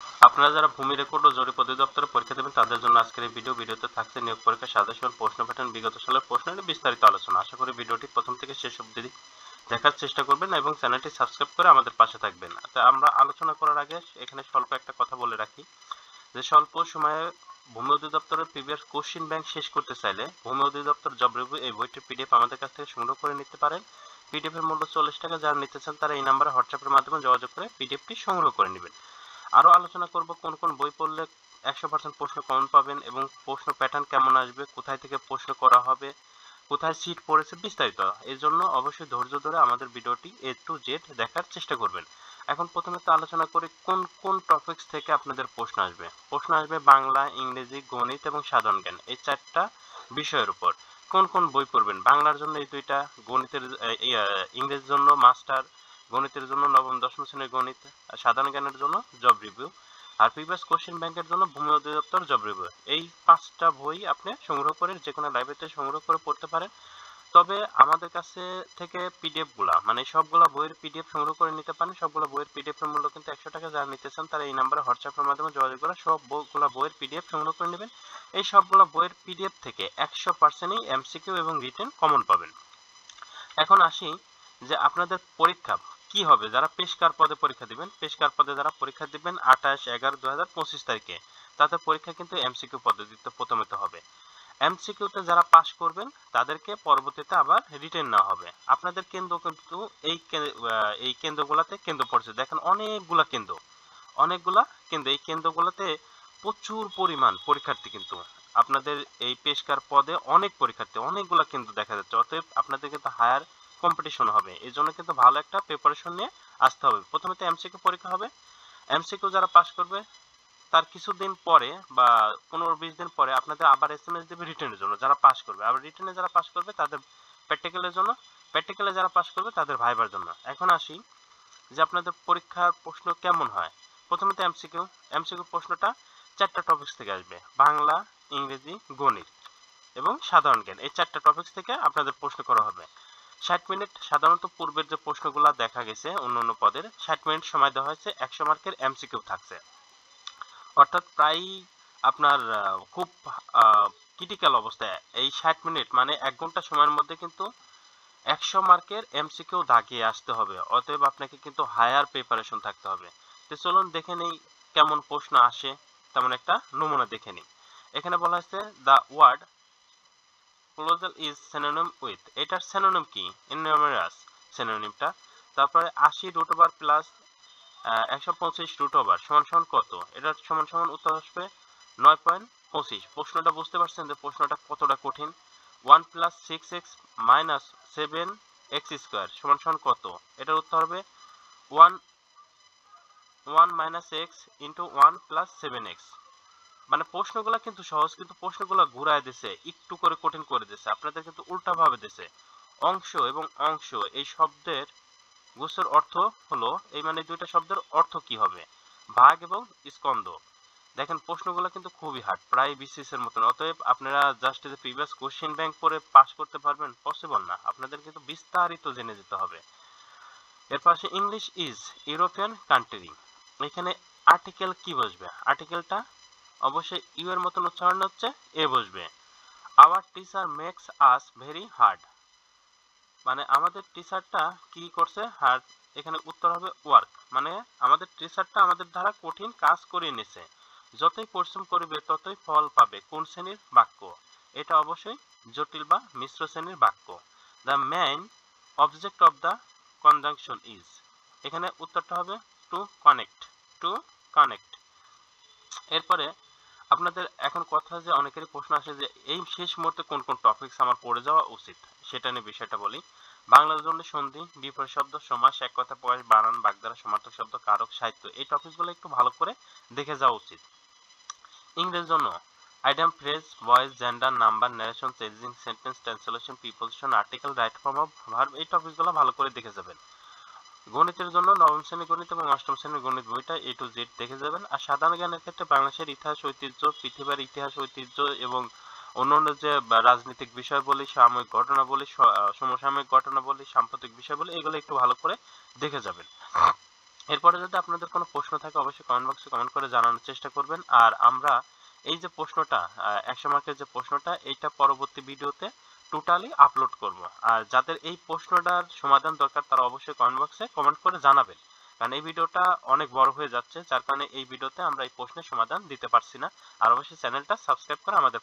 আপনারা যারা ভূমি রেকর্ড ও জরিপ অধিদপ্তরে পরীক্ষা দেবেন তাদের জন্য আজকের এই ভিডিওতে থাকছে নিয়োগ পরীক্ষা সাজেশন, প্রশ্ন প্যাটার্ন, বিগত সালের প্রশ্ন নিয়ে বিস্তারিত আলোচনা। আশা করি ভিডিওটি প্রথম থেকে শেষ অবধি দেখার চেষ্টা করবেন এবং চ্যানেলটি সাবস্ক্রাইব করে আমাদের পাশে থাকবেন। তা আমরা আলোচনা করার আগে এখানে স্বল্প একটা কথা বলে রাখি যে স্বল্প সময়ে ভূমি অধিদপ্তরের প্রিভিয়াস কোশ্চেন ব্যাংক শেষ করতে চাইলে ভূমি অধিদপ্তর জব রিভিউ এই বইটির পিডিএফ আমাদের কাছ থেকে সংগ্রহ করে নিতে পারেন। পিডিএফ এর মূল্য 40 টাকা। যারা নিতে চান তারা এই নাম্বারে হোয়াটসঅ্যাপের মাধ্যমে যোগাযোগ করে পিডিএফটি সংগ্রহ করে নেবেন। আরো আলোচনা করব কোন কোন বই পড়লে 100% প্রশ্ন কমন পাবেন এবং প্রশ্ন প্যাটার্ন কেমন আসবে, কোথায় থেকে প্রশ্ন করা হবে, কোথায় সিট পড়েছে, বিস্তারিত। এর জন্য অবশ্যই ধৈর্য ধরে আমাদের ভিডিওটি A to Z দেখার চেষ্টা করবেন। এখন প্রথমে তো আলোচনা করি কোন কোন টপিকস থেকে আপনাদের প্রশ্ন আসবে। প্রশ্ন আসবে বাংলা, ইংরেজি, গণিত এবং সাধারণ জ্ঞান, এই চারটা বিষয়ের উপর। কোন কোন বই পড়বেন? বাংলার জন্য এই দুইটা, গণিতের ইংরেজির জন্য মাস্টার, গণিতের জন্য নবম দশম শ্রেণীর গণিত, আর সাধারণ জ্ঞানের জন্য জব রিভিউ, আর প্রিভিয়াস কোশ্চেন ব্যাংকের জন্য ভূমি অধিদপ্তর জব রিভিউ। এই 5টা বই আপনি সংগ্রহ করে যে কোনো লাইব্রেরিতে সংগ্রহ করে পড়তে পারেন। তবে আমাদের কাছে থেকে পিডিএফ গুলা মানে সবগুলা বইয়ের পিডিএফ সংগ্রহ করে নিতে পারেন। সবগুলা বইয়ের পিডিএফ এর মূল্য কিন্তু 100 টাকা। যারা নিতে চান তারা এই নাম্বারে হোয়াটসঅ্যাপের মাধ্যমে যোগাযোগ করে সবগুলা বইয়ের পিডিএফ সংগ্রহ করে নেবেন। এই সবগুলা বইয়ের পিডিএফ থেকে 100%ই এমসিকিউ এবং রিটেন কমন পাবেন। এখন আসি যে আপনাদের পরীক্ষা কি হবে যারা পেশকার পদে পরীক্ষা দিবেন। পেশকার পদে যারা পরীক্ষা দিবেন 28/11/2025 তারিখে, তাদের পরীক্ষা কিন্তু এমসিকিউ পদ্ধতিতে প্রথমত হবে। এমসিকিউতে যারা পাশ করবেন তাদেরকে পরবর্তীতে আবার রিটেন নেওয়া হবে। আপনাদের কেন্দ্র কিন্তু এই কেন্দ্রগুলোতে কেন্দ্র পড়ছে, দেখেন অনেকগুলা কেন্দ্র। এই কেন্দ্রগুলোতে প্রচুর পরিমাণ পরীক্ষার্থী, কিন্তু আপনাদের এই পেশকার পদে অনেক পরীক্ষার্থী, অনেকগুলা কেন্দ্র দেখা যাচ্ছে। অতএব আপনাদের কিন্তু হায়ার কম্পিটিশন হবে, এই জন্য কিন্তু ভালো একটা প্রিপারেশন নিয়ে আসতে হবে। প্রথমে তো এমসিকিউ পরীক্ষা হবে। এমসিকিউ যারা পাশ করবে তার কিছুদিন পরে বা 15-20 দিন পরে আপনাদের আবার এসএমএস দেবে রিটেনের জন্য যারা পাস করবে। আবার রিটেনে যারা পাস করবে তাদের প্র্যাকটিক্যালের জন্য, প্র্যাকটিক্যালে যারা পাস করবে তাদের ভাইবার জন্য। এখন আসি যে আপনাদের পরীক্ষার প্রশ্ন কেমন হয়। প্রথমে তো এমসিকিউ। এমসিকিউ প্রশ্নটা 4টা টপিকস থেকে আসবে, বাংলা, ইংরেজি, গণিত এবং সাধারণ জ্ঞান। এই 4টা টপিকস থেকে আপনাদের প্রশ্ন করা হবে। 60 মিনিট। সাধারণত পূর্বের যে প্রশ্নগুলো দেখা গেছে অন্য পদের 60 মিনিট সময় দেওয়া হয়েছে। 100 মার্কের এমসিকিউ থাকছে, অর্থাৎ প্রায় আপনার খুব ক্রিটিক্যাল অবস্থায় এই 60 মিনিট মানে 1 ঘন্টা সময়ের মধ্যে কিন্তু 100 মার্কের এমসিকিউ দাগিয়ে আসতে হবে। অতএব আপনাকে কিন্তু হায়ার প্রিপারেশন থাকতে হবে। তো চলুন দেখে নেই কেমন প্রশ্ন আসে, তেমন একটা নমুনা দেখে নিই। এখানে বলা হয়েছে the word colossal is synonym with, এটার সিনোনিম কি? ইননিউমেরাস সিনোনিমটা। তারপরে 80 root over plus 125 root over সমান সমান কত? এটা সমান সমান উত্তর আসবে 9.25। প্রশ্নটা বুঝতে পারছেন যে প্রশ্নটা কতটা কঠিন। 1 plus 6x minus 7x square সমান সমান কত? এটার উত্তর হবে 1 minus x into 1 plus 7x। মানে প্রশ্নগুলা কিন্তু সহজ, কিন্তু প্রশ্নগুলা ঘুরায় দিছে, একটু করে কঠিন করে দিছে, আপনাদের কিন্তু উল্টা ভাবে দিছে। অংশ এবং অংশ এই শব্দের গুচ্ছের অর্থ হলো এই মানে দুইটা শব্দের অর্থ কি হবে? ভাগ এবং স্কন্ধ। দেখেন প্রশ্নগুলো কিন্তু খুবই হার্ড, প্রায় বিসিএস এর মতন। অতএব আপনারা জাস্ট যে প্রিভিয়াস কোশ্চেন ব্যাংক পড়ে পাস করতে পারবেন পসিবল না, আপনাদের কিন্তু বিস্তারিত জেনে যেতে হবে। এর পাশে ইংলিশ ইজ ইউরোপিয়ান কান্ট্রি, এখানে আর্টিকেল কি বসবে? আর্টিকেলটা অবশ্যই ইউ এর মতন উচ্চারণ হচ্ছে এ বসবে। Our teacher makes us very hard, মানে আমাদের টিচারটা কি করছে? হার্ড। এখানে উত্তর হবে ওয়ার্ক, মানে আমাদের টিচারটা আমাদের দ্বারা কঠিন কাজ করিয়ে নিছে। যতই পরিশ্রম করবে ততই ফল পাবে। কোন শ্রেণীর বাক্য? এটা অবশ্যই জটিল বা মিশ্র শ্রেণীর বাক্য। The main object of the conjunction is, এখানে উত্তরটা হবে টু কানেক্ট, টু কানেক্ট। এরপরে আপনাদের এখন কথা যে অনেকেরই প্রশ্ন আসে যে এই শেষ মুহূর্তে কোন কোন টপিকস আমার পড়ে যাওয়া উচিত, সেটা নিয়ে বিষয়টা বলি। বাংলার জন্য সন্ধি, বিপরীত শব্দ, সমাস, এক কথা প্রকাশ, বানান, বাগধারা, সমার্থক শব্দ, কারক, সাহিত্য, এই টপিকসগুলো একটু ভালো করে দেখে যাওয়া উচিত। ইংরেজির জন্য item, phrase, voice, gender, number, narration, changing sentence, translation, preposition, article, right form of verb, এই টপিকসগুলো ভালো করে দেখে যাবেন। গণিতের জন্য নবম শ্রেণীর গণিত এবং অষ্টম শ্রেণীর গণিত বইটা A to Z দেখে যাবেন। আর সাধারণ জ্ঞানের ক্ষেত্রে বাংলাদেশের ইতিহাস ঐতিহ্য, পৃথিবীর ইতিহাস ঐতিহ্য এবং অন্যান্য যে রাজনৈতিক বিষয় বলি, সাময়িক ঘটনা বলি, সমসাময়িক ঘটনা বলি, সাম্প্রতিক বিষয় বলি, এগুলো একটু ভালো করে দেখে যাবেন। এরপরে যদি আপনাদের কোনো প্রশ্ন থাকে অবশ্যই কমেন্ট বক্সে কমেন্ট করে জানানোর চেষ্টা করবেন। আর আমরা এই যে প্রশ্নটা 100 মার্কের যে প্রশ্নটা এইটা পরবর্তী ভিডিওতে টোটালি আপলোড করব। আর যাদের এই প্রশ্নটার সমাধান দরকার তারা অবশ্যই কমেন্ট বক্সে কমেন্ট করে জানাবেন। কারণ এই ভিডিওটা অনেক বড় হয়ে যাচ্ছে, যার কারণে এই ভিডিওতে আমরা এই প্রশ্নের সমাধান দিতে পারছি না। আর অবশ্যই চ্যানেলটা সাবস্ক্রাইব করে আমাদের